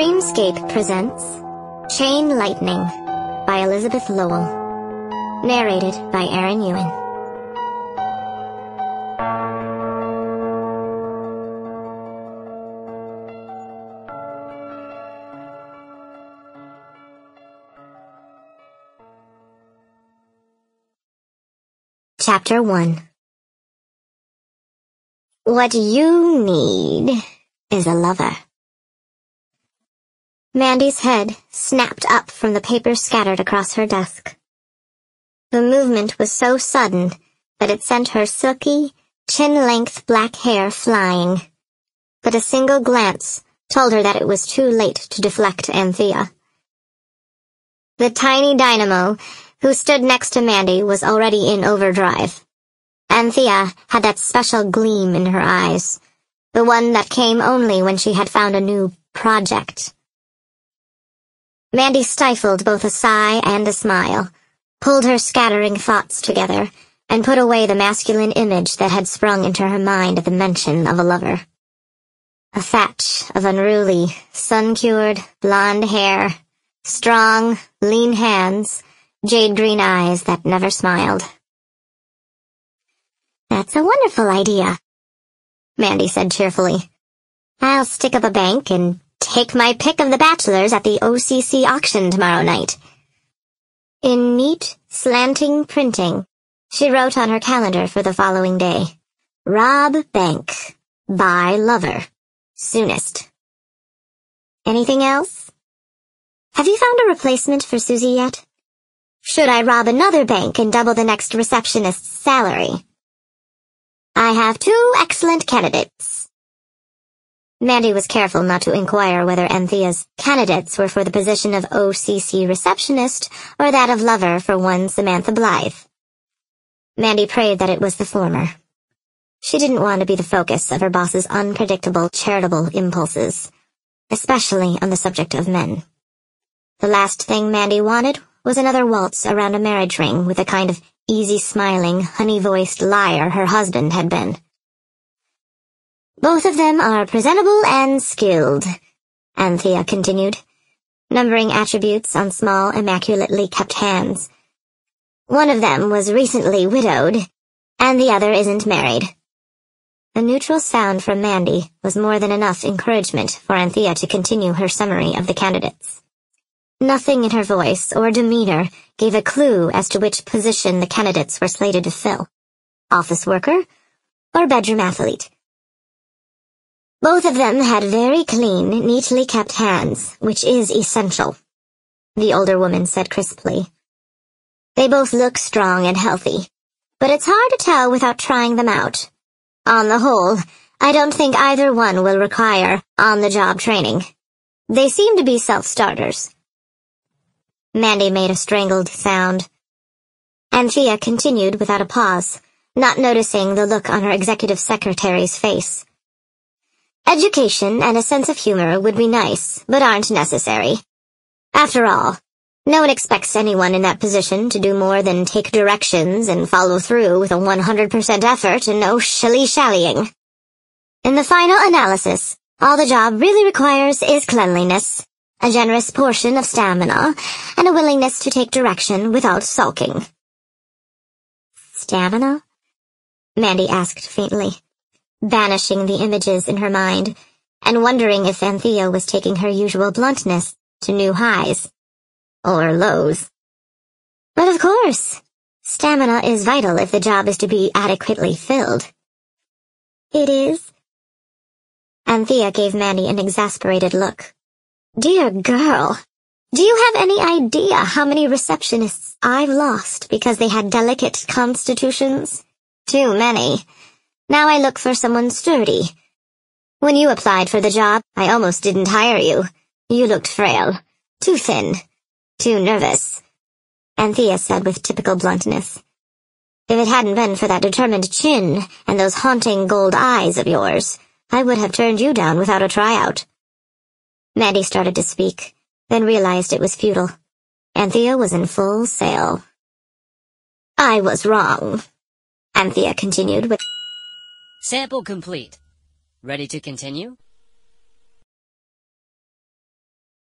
Dreamscape presents Chain Lightning by Elizabeth Lowell. Narrated by Erin Yuen. Chapter 1. What you need is a lover. Mandy's head snapped up from the paper scattered across her desk. The movement was so sudden that it sent her silky, chin-length black hair flying. But a single glance told her that it was too late to deflect Anthea. The tiny dynamo, who stood next to Mandy, was already in overdrive. Anthea had that special gleam in her eyes, the one that came only when she had found a new project. Mandy stifled both a sigh and a smile, pulled her scattering thoughts together, and put away the masculine image that had sprung into her mind at the mention of a lover. A thatch of unruly, sun-cured, blonde hair, strong, lean hands, jade-green eyes that never smiled. "That's a wonderful idea," Mandy said cheerfully. "I'll stick up a bank and take my pick of the bachelors at the OCC auction tomorrow night." In neat, slanting printing, she wrote on her calendar for the following day, "Rob bank. Buy lover. Soonest." "Anything else? Have you found a replacement for Susie yet? Should I rob another bank and double the next receptionist's salary?" "I have 2 excellent candidates." Mandy was careful not to inquire whether Anthea's candidates were for the position of OCC receptionist or that of lover for one Samantha Blythe. Mandy prayed that it was the former. She didn't want to be the focus of her boss's unpredictable charitable impulses, especially on the subject of men. The last thing Mandy wanted was another waltz around a marriage ring with the kind of easy-smiling, honey-voiced liar her husband had been. "Both of them are presentable and skilled," Anthea continued, numbering attributes on small, immaculately kept hands. "One of them was recently widowed, and the other isn't married." A neutral sound from Mandy was more than enough encouragement for Anthea to continue her summary of the candidates. Nothing in her voice or demeanor gave a clue as to which position the candidates were slated to fill: office worker or bedroom athlete. "Both of them had very clean, neatly kept hands, which is essential," the older woman said crisply. "They both look strong and healthy, but it's hard to tell without trying them out. On the whole, I don't think either one will require on-the-job training. They seem to be self-starters." Mandy made a strangled sound. Anthea continued without a pause, not noticing the look on her executive secretary's face. "Education and a sense of humor would be nice, but aren't necessary. After all, no one expects anyone in that position to do more than take directions and follow through with a 100% effort and no shilly-shallying. In the final analysis, all the job really requires is cleanliness, a generous portion of stamina, and a willingness to take direction without sulking." "Stamina?" Mandy asked faintly, banishing the images in her mind, and wondering if Anthea was taking her usual bluntness to new highs. Or lows. "But of course, stamina is vital if the job is to be adequately filled." "It is?" Anthea gave Mandy an exasperated look. "Dear girl, do you have any idea how many receptionists I've lost because they had delicate constitutions? Too many. Now I look for someone sturdy. When you applied for the job, I almost didn't hire you. You looked frail, too thin, too nervous," Anthea said with typical bluntness. "If it hadn't been for that determined chin and those haunting gold eyes of yours, I would have turned you down without a tryout." Mandy started to speak, then realized it was futile. Anthea was in full sail. "I was wrong," Anthea continued with, "Sample complete. Ready to continue?"